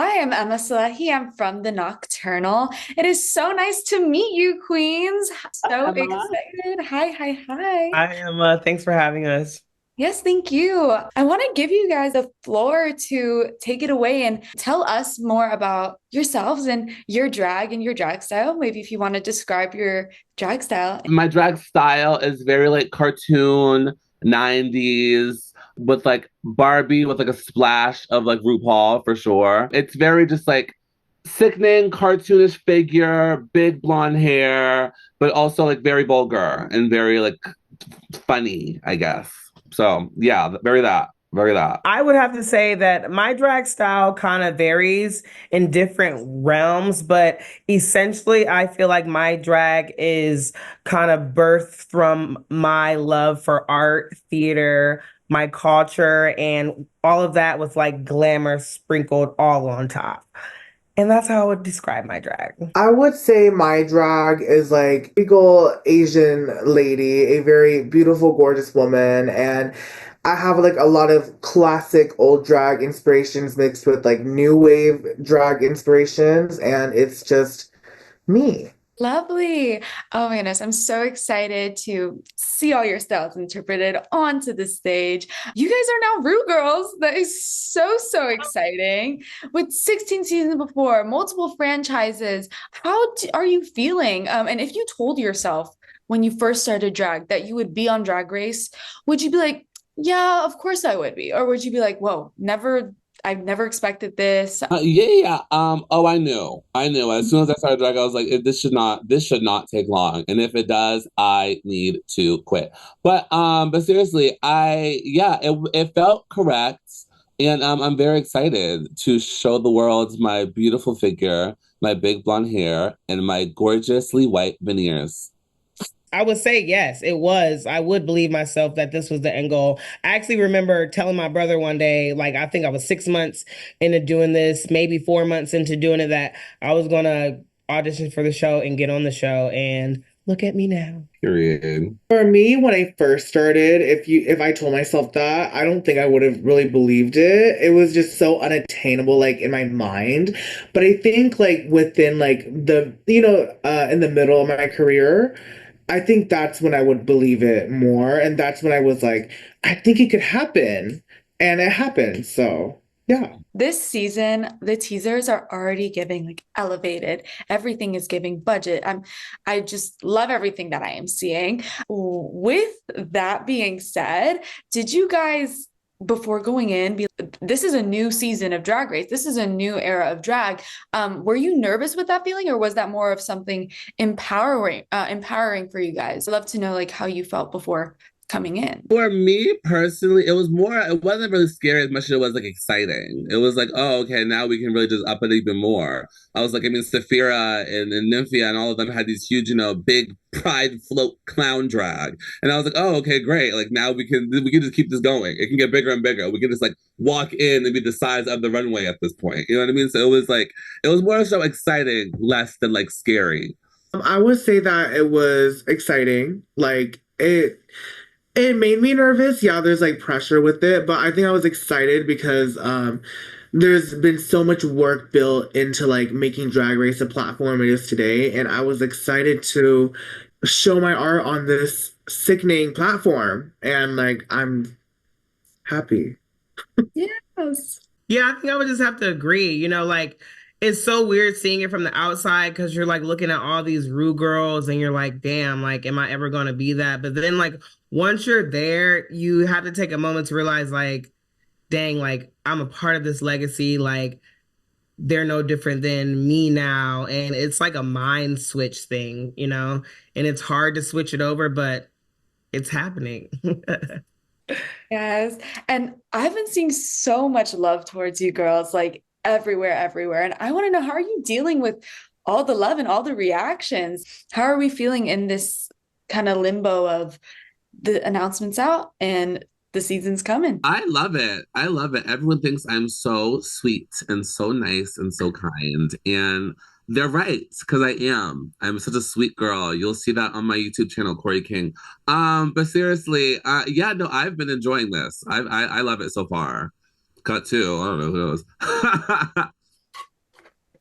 Hi, I'm Emma Salehi. I'm from the Nocturnal. It is so nice to meet you, Queens. So Emma. excited. Hi. Hi, Emma. Thanks for having us. Yes, thank you. I want to give you guys the floor to take it away and tell us more about yourselves and your drag style. Maybe if you want to describe your drag style. My drag style is very like cartoon 90s with like Barbie with like a splash of like RuPaul for sure. It's very just like sickening, cartoonish figure, big blonde hair, but also like very vulgar and very like funny, I guess. So yeah, very that, very that. I would have to say that my drag style kind of varies in different realms, but essentially, I feel like my drag is kind of birthed from my love for art, theater, my culture, and all of that with like glamour sprinkled all on top. And that's how I would describe my drag. I would say my drag is like regal Asian lady, a very beautiful, gorgeous woman, and I have like a lot of classic old drag inspirations mixed with like new wave drag inspirations, and it's just me. Lovely. Oh my goodness. I'm so excited to see all your styles interpreted onto the stage. You guys are now Rue Girls. That is so exciting. With 16 seasons before, multiple franchises, are you feeling? And if you told yourself when you first started drag that you would be on Drag Race, would you be like, yeah, of course I would be? Or would you be like, whoa, I've never expected this. Yeah. Oh, I knew. As soon as I started drag, I was like, this should not take long. And if it does, I need to quit. But seriously, yeah, it felt correct, and I'm very excited to show the world my beautiful figure, my big blonde hair, and my gorgeously white veneers. I would say yes, it was. I would believe myself that this was the end goal. I actually remember telling my brother one day, like I think I was 6 months into doing this, maybe 4 months into doing it, that I was gonna audition for the show and get on the show. And look at me now. Period. For me, when I first started, if I told myself that, I don't think I would have really believed it. It was just so unattainable, like in my mind. But I think like within like in the middle of my career, I think that's when I would believe it more. And that's when I was like, I think it could happen. And it happened. So yeah. This season, the teasers are already giving like elevated. Everything is giving budget. I just love everything that I am seeing. With that being said, did you guys before going in this is a new season of Drag Race. This is a new era of drag. Were you nervous with that feeling, or was that more of something empowering for you guys? I'd love to know like how you felt before coming in. For me personally, it wasn't really scary as much as it was like exciting. It was like, oh, okay, now we can really just up it even more. I was like, I mean, Saphira and Nymphia and all of them had these huge, big pride float clown drag. And I was like, oh, okay, great. Like now we can just keep this going. It can get bigger and bigger. We can just like walk in and be the size of the runway at this point. You know what I mean? So it was more so exciting, less than like scary. I would say that it was exciting. It made me nervous. Yeah, there's like pressure with it, but I think I was excited because there's been so much work built into like making Drag Race a platform it is today, and I was excited to show my art on this sickening platform, and like I'm happy. Yes. Yeah, I think I would just have to agree. Like it's so weird seeing it from the outside because you're like looking at all these Rue girls and you're like, damn, like, am I ever going to be that? But then, like, once you're there, you have to take a moment to realize, like, dang, like, I'm a part of this legacy. Like, they're no different than me now. And it's like a mind switch thing. And it's hard to switch it over, but it's happening. Yes. And I've been seeing so much love towards you girls, like everywhere. And I want to know, how are you dealing with all the love and all the reactions? How are we feeling in this kind of limbo of the announcements out and the season's coming? I love it. I love it. Everyone thinks I'm so sweet and so nice and so kind. And they're right, because I am. I'm such a sweet girl. You'll see that on my YouTube channel, Kori King. But seriously, yeah, no, I've been enjoying this. I love it so far. Cut two. I don't know who knows.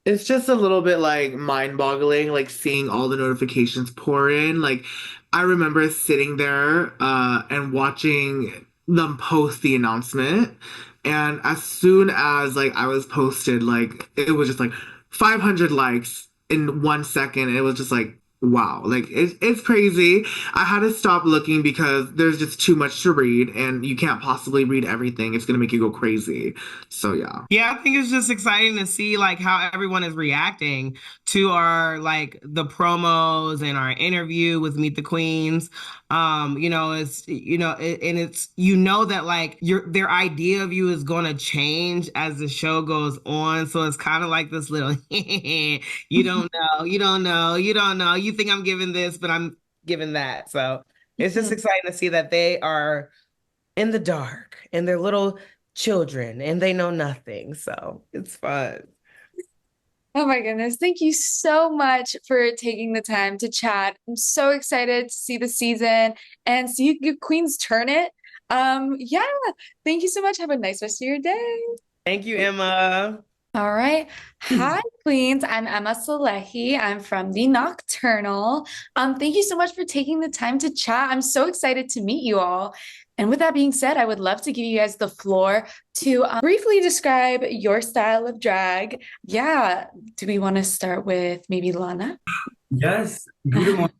It's just a little bit like mind-boggling, like seeing all the notifications pour in. Like I remember sitting there and watching them post the announcement. And as soon as like I was posted, like it was just like 500 likes in 1 second. And it was just like, wow, like it's crazy. I had to stop looking because there's just too much to read and you can't possibly read everything. It's gonna make you go crazy. So yeah. Yeah, I think it's just exciting to see like how everyone is reacting to our like the promos and our interview with Meet the Queens. It's and it's that like their idea of you is going to change as the show goes on. So it's kind of like this little you don't know, you don't know, you don't know. You think I'm giving this, but I'm giving that. So it's just exciting to see that they are in the dark and they're little children and they know nothing. So it's fun. Oh my goodness. Thank you so much for taking the time to chat. I'm so excited to see the season and see you Queens turn it. Yeah, thank you so much. Have a nice rest of your day. Thank you, Emma. All right. Hi, Queens. I'm Emma Salehi. I'm from the Nocturnal. Thank you so much for taking the time to chat. I'm so excited to meet you all. And with that being said, I would love to give you guys the floor to briefly describe your style of drag. Yeah. Do we want to start with maybe Lana? Yes. Good morning.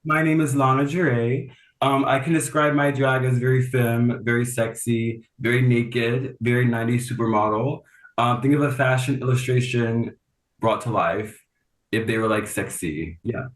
My name is Lana Jure. I can describe my drag as very femme, very sexy, very naked, very 90s supermodel. Think of a fashion illustration brought to life if they were like sexy. Yeah.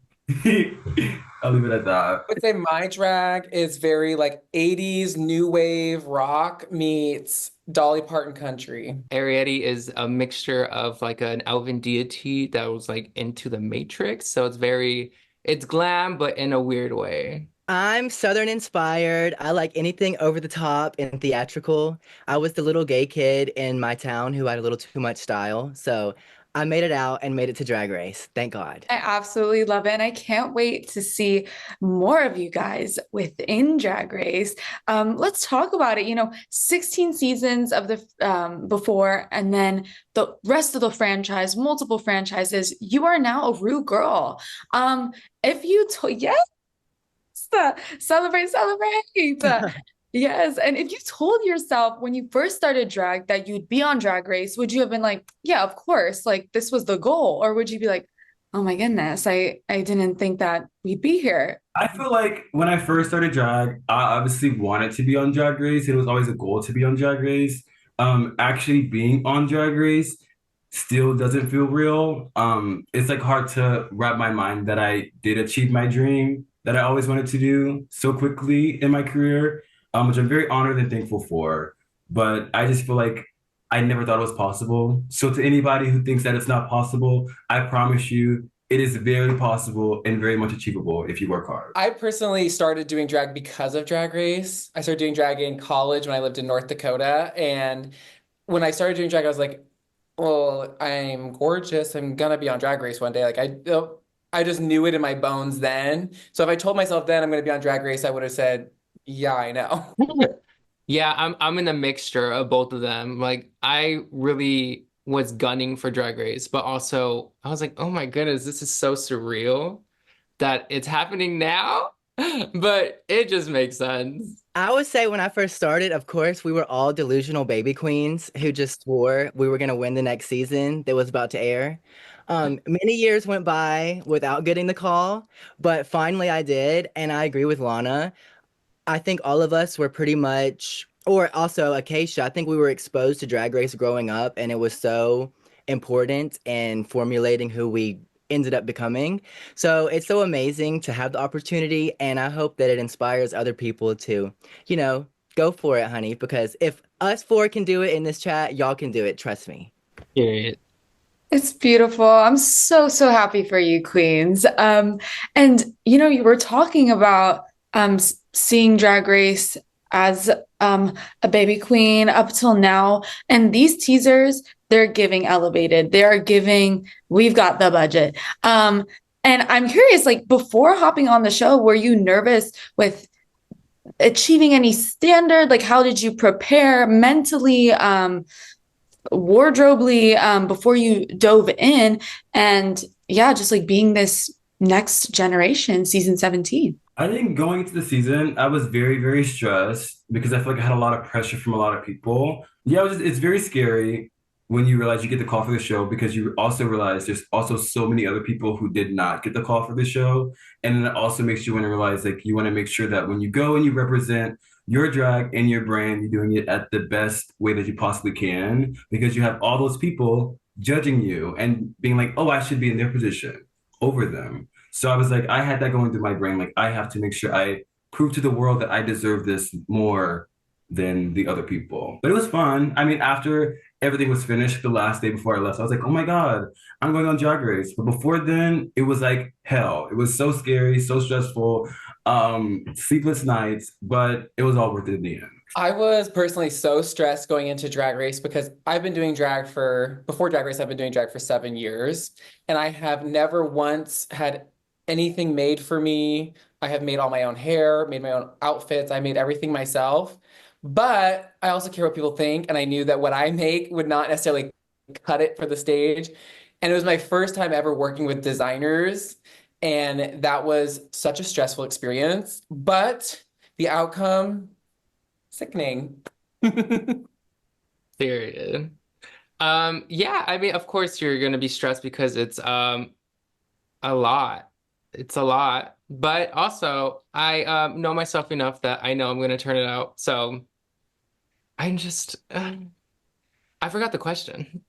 I'll leave it at that. Would say my drag is very like 80s new wave rock meets Dolly Parton country. Ariete is a mixture of like an elven deity that was like into the Matrix. So it's glam, but in a weird way. I'm Southern inspired. I like anything over the top and theatrical. I was the little gay kid in my town who had a little too much style. So I made it out and made it to Drag Race. Thank God. I absolutely love it. And I can't wait to see more of you guys within Drag Race. Let's talk about it. 16 seasons of the before, and then the rest of the franchise, multiple franchises. You are now a Rue girl. If you yes, celebrate, celebrate. Yes. And if you told yourself when you first started drag that you'd be on Drag Race, would you have been like, yeah, of course, like this was the goal? Or would you be like, oh my goodness, I didn't think that we'd be here? I feel like when I first started drag, I obviously wanted to be on Drag Race. It was always a goal to be on Drag Race. Actually being on Drag Race still doesn't feel real. It's like hard to wrap my mind that I did achieve my dream that I always wanted to do so quickly in my career, which I'm very honored and thankful for. But I just feel like I never thought it was possible. So to anybody who thinks that it's not possible, I promise you, it is very possible and very much achievable if you work hard. I personally started doing drag because of Drag Race. I started doing drag in college when I lived in North Dakota. And when I started doing drag, I was like, well, I'm gorgeous. I'm gonna be on Drag Race one day. Like I just knew it in my bones then. So if I told myself then I'm gonna be on Drag Race, I would have said, yeah, I know. Yeah, I'm in a mixture of both of them. Like I really was gunning for Drag Race, but also I was like, oh my goodness, this is so surreal that it's happening now. But it just makes sense. I would say when I first started, of course, we were all delusional baby queens who just swore we were going to win the next season that was about to air. Many years went by without getting the call, but finally I did. And I agree with Lana. I think all of us were pretty much, or also Acacia, I think we were exposed to Drag Race growing up, and it was so important in formulating who we ended up becoming. So it's so amazing to have the opportunity, and I hope that it inspires other people to, go for it, honey, because if us four can do it in this chat, y'all can do it. Trust me. Period. It's beautiful. I'm so, so happy for you, Queens. And you were talking about seeing Drag Race as a baby queen up till now, and these teasers, they're giving elevated. They are giving, we've got the budget. And I'm curious, like before hopping on the show, were you nervous with achieving any standard? Like how did you prepare mentally? wardrobely before you dove in, and yeah, just like being this next generation, season 17? I think going into the season, I was very, very stressed because I feel like I had a lot of pressure from a lot of people. Yeah, it's very scary when you realize you get the call for the show because you also realize there's also so many other people who did not get the call for the show. And then it also makes you want to realize like you want to make sure that when you go and you represent your drag and your brand, you're doing it at the best way that you possibly can because you have all those people judging you and being like, oh, I should be in their position over them. So I was like, I had that going through my brain. Like, I have to make sure I prove to the world that I deserve this more than the other people. But it was fun. I mean, after everything was finished, the last day before I left, I was like, oh my God, I'm going on Drag Race. But before then, it was like hell. It was so scary, so stressful, sleepless nights, but it was all worth it in the end. I was personally so stressed going into Drag Race because I've been doing drag before Drag Race, I've been doing drag for 7 years, and I have never once had anything made for me. I have made all my own hair, made my own outfits, I made everything myself. But I also care what people think, and I knew that what I make would not necessarily cut it for the stage. And it was my first time ever working with designers, and that was such a stressful experience. But the outcome, sickening. Period. Yeah, I mean, of course you're gonna be stressed because it's a lot. It's a lot. But also I know myself enough that I know I'm gonna turn it out. So I'm just I forgot the question.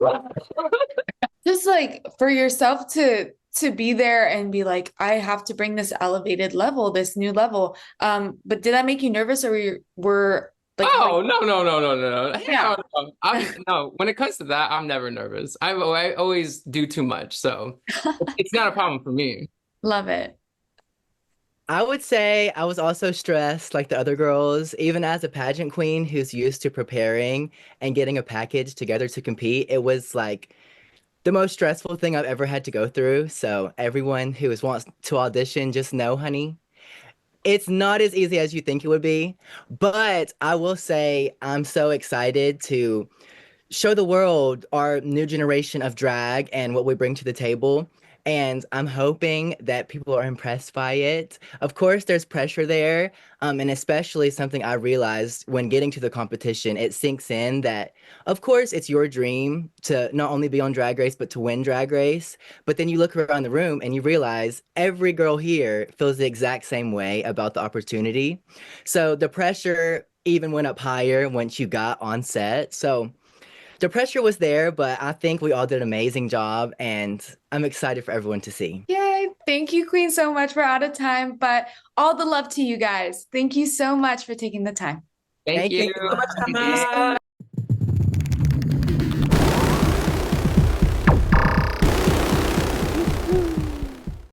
Just like for yourself to be there and be like, I have to bring this elevated level, this new level. But did that make you nervous, or were like, Oh, no, no, no, no, no, no. yeah. Hell no. No, when it comes to that, I'm never nervous. I always do too much, so it's not a problem for me. Love it. I would say I was also stressed like the other girls, even as a pageant queen who's used to preparing and getting a package together to compete. It was like the most stressful thing I've ever had to go through. So everyone who wants to audition, just know, honey, it's not as easy as you think it would be. But I will say I'm so excited to show the world our new generation of drag and what we bring to the table. And I'm hoping that people are impressed by it. Of course, there's pressure there. And especially something I realized when getting to the competition, it sinks in that, of course, it's your dream to not only be on Drag Race, but to win Drag Race. But then you look around the room and you realize every girl here feels the exact same way about the opportunity. So the pressure even went up higher once you got on set. So the pressure was there, but I think we all did an amazing job, and I'm excited for everyone to see. Yay. Thank you, Queen, so much. We're out of time, but all the love to you guys. Thank you so much for taking the time. Thank Thank you you. so much, Thank Emma. you.